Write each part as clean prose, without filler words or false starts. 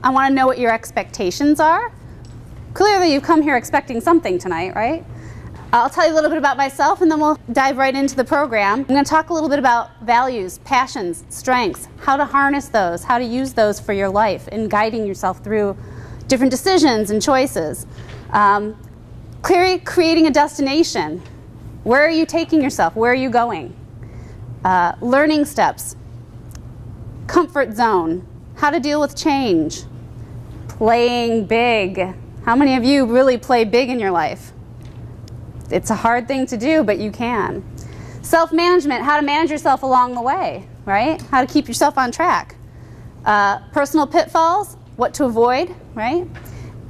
I want to know what your expectations are. Clearly, you've come here expecting something tonight, right? I'll tell you a little bit about myself, and then we'll dive right into the program. I'm going to talk a little bit about values, passions, strengths, how to harness those, how to use those for your life in guiding yourself through different decisions and choices. Creating a destination. Where are you taking yourself? Where are you going? Learning steps. Comfort zone. How to deal with change. Playing big. How many of you really play big in your life? It's a hard thing to do, but you can. Self-management, how to manage yourself along the way, right? How to keep yourself on track. Personal pitfalls, what to avoid, right?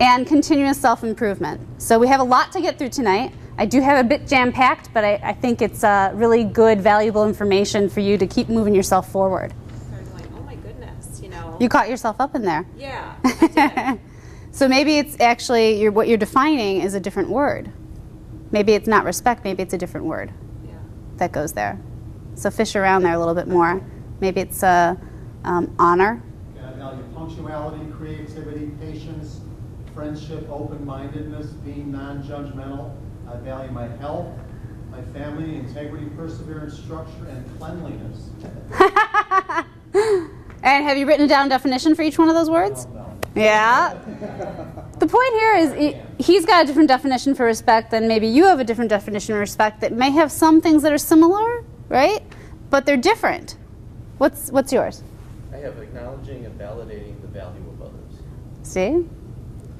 And continuous self-improvement. So we have a lot to get through tonight. I do have a bit jam-packed, but I think it's really good, valuable information for you to keep moving yourself forward. I was like, oh my goodness, you know. You caught yourself up in there. Yeah, I did. So maybe it's actually, what you're defining is a different word. Maybe it's not respect, maybe it's a different word that goes there. So fish around there a little bit more. Maybe it's honor. Yeah, I value punctuality, creativity, patience, friendship, open-mindedness, being non-judgmental. I value my health, my family, integrity, perseverance, structure, and cleanliness. And have you written down a definition for each one of those words? No. Yeah. The point here is he's got a different definition for respect than maybe you have a different definition of respect that may have some things that are similar, right? But they're different. What's yours? I have acknowledging and validating the value of others. See?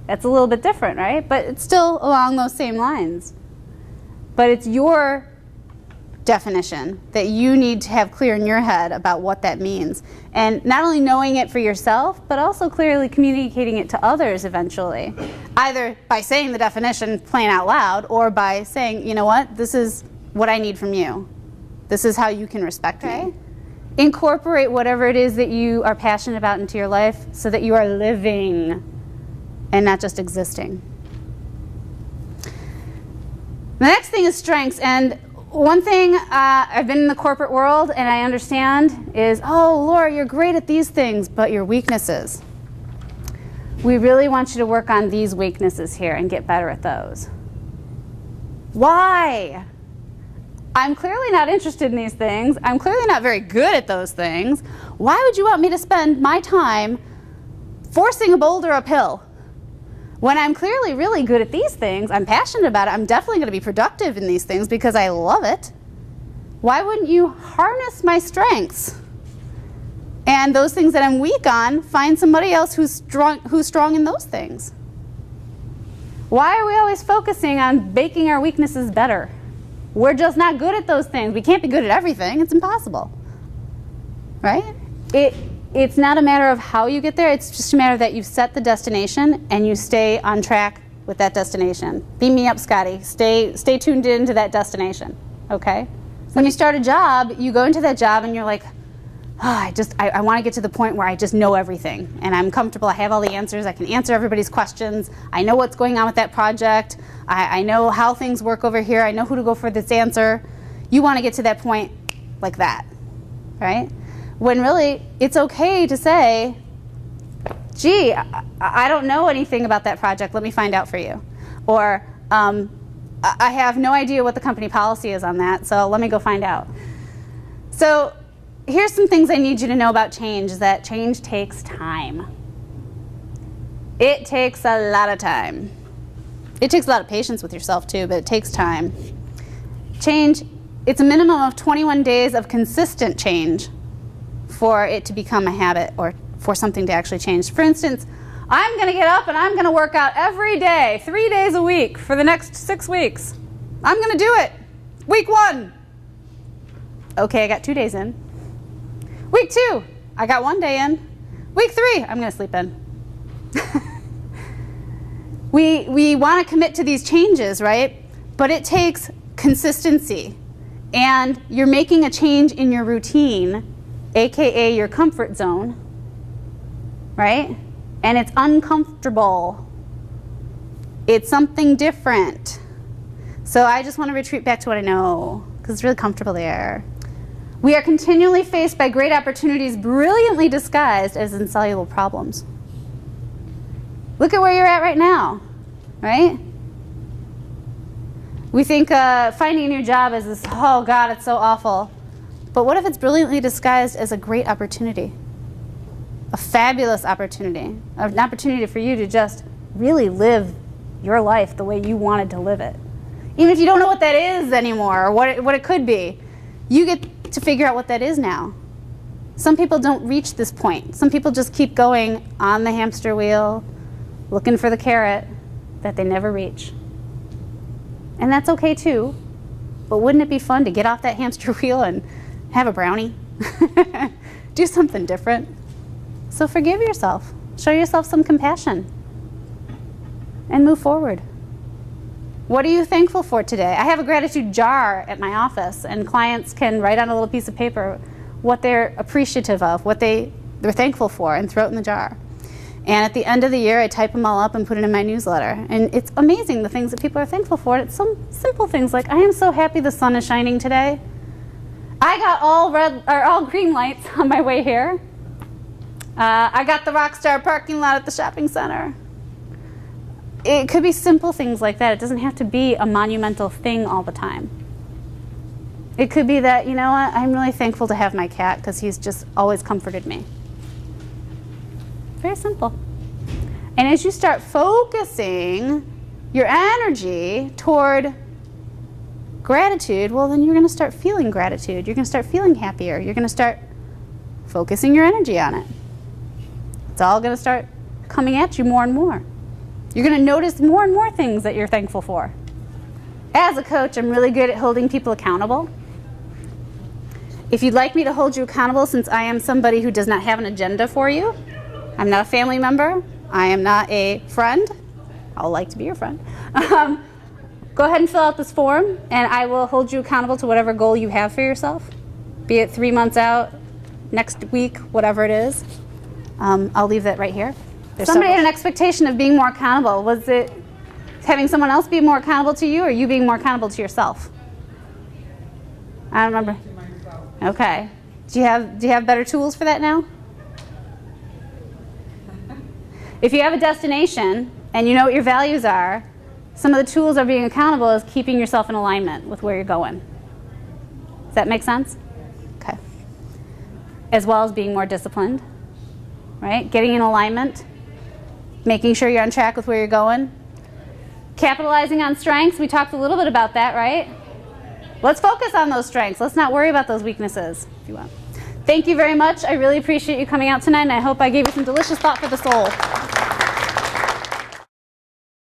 That's a little bit different, right? But it's still along those same lines. But it's your definition that you need to have clear in your head about what that means. And not only knowing it for yourself, but also clearly communicating it to others eventually. Either by saying the definition plain out loud, or by saying, you know what, this is what I need from you. This is how you can respect me. Incorporate whatever it is that you are passionate about into your life so that you are living and not just existing. The next thing is strengths. And one thing I've been in the corporate world and I understand is, oh, Laura, you're great at these things, but your weaknesses. We really want you to work on these weaknesses here and get better at those. Why? I'm clearly not interested in these things. I'm clearly not very good at those things. Why would you want me to spend my time forcing a boulder uphill? When I'm clearly really good at these things, I'm passionate about it, I'm definitely going to be productive in these things because I love it. Why wouldn't you harness my strengths? And those things that I'm weak on, find somebody else who's strong in those things. Why are we always focusing on making our weaknesses better? We're just not good at those things. We can't be good at everything. It's impossible. Right? It's not a matter of how you get there. It's just a matter that you've set the destination and you stay on track with that destination. Beam me up, Scotty. Stay tuned into that destination. Okay? When you start a job, you go into that job and you're like, oh, I want to get to the point where I just know everything and I'm comfortable. I have all the answers. I can answer everybody's questions. I know what's going on with that project. I know how things work over here. I know who to go for this answer. You want to get to that point like that, right? When really, it's okay to say, gee, I don't know anything about that project. Let me find out for you. Or, I have no idea what the company policy is on that, so let me go find out. So here's some things I need you to know about change, is that change takes time. It takes a lot of time. It takes a lot of patience with yourself too, but it takes time. Change, it's a minimum of 21 days of consistent change for it to become a habit or for something to actually change. For instance, I'm going to get up and I'm going to work out every day, 3 days a week for the next 6 weeks. I'm going to do it. Week 1. Okay, I got 2 days in. Week 2, I got 1 day in. Week 3, I'm going to sleep in. We want to commit to these changes, right? But it takes consistency. And you're making a change in your routine, aka your comfort zone, right? And it's uncomfortable. It's something different. So I just want to retreat back to what I know, because it's really comfortable there. We are continually faced by great opportunities brilliantly disguised as insoluble problems. Look at where you're at right now, right? We think finding a new job is this, oh God, it's so awful. But what if it's brilliantly disguised as a great opportunity? A fabulous opportunity. An opportunity for you to just really live your life the way you wanted to live it. Even if you don't know what that is anymore, or what it could be, you get to figure out what that is now. Some people don't reach this point. Some people just keep going on the hamster wheel, looking for the carrot that they never reach. And that's okay too. But wouldn't it be fun to get off that hamster wheel and have a brownie? Do something different. So forgive yourself. Show yourself some compassion. And move forward. What are you thankful for today? I have a gratitude jar at my office, and clients can write on a little piece of paper what they're appreciative of, what they're thankful for, and throw it in the jar. And at the end of the year, I type them all up and put it in my newsletter. And it's amazing the things that people are thankful for. It's some simple things like, I am so happy the sun is shining today. I got all green lights on my way here. I got the Rockstar parking lot at the shopping center. It could be simple things like that. It doesn't have to be a monumental thing all the time. It could be that, you know what, I'm really thankful to have my cat because he's just always comforted me. Very simple. And as you start focusing your energy toward gratitude, well, then you're going to start feeling gratitude. You're going to start feeling happier. You're going to start focusing your energy on it. It's all going to start coming at you more and more. You're going to notice more and more things that you're thankful for. As a coach, I'm really good at holding people accountable. If you'd like me to hold you accountable, since I am somebody who does not have an agenda for you, I'm not a family member, I am not a friend, I'll like to be your friend, go ahead and fill out this form, and I will hold you accountable to whatever goal you have for yourself, be it 3 months out, next week, whatever it is. I'll leave that right here. Somebody had an expectation of being more accountable. Was it having someone else be more accountable to you, or you being more accountable to yourself? I don't remember. Okay. Do you have better tools for that now? If you have a destination and you know what your values are, some of the tools of being accountable is keeping yourself in alignment with where you're going. Does that make sense? Okay. As well as being more disciplined, right? Getting in alignment, making sure you're on track with where you're going. Capitalizing on strengths, we talked a little bit about that, right? Let's focus on those strengths. Let's not worry about those weaknesses, if you want. Thank you very much. I really appreciate you coming out tonight, and I hope I gave you some delicious thought for the soul.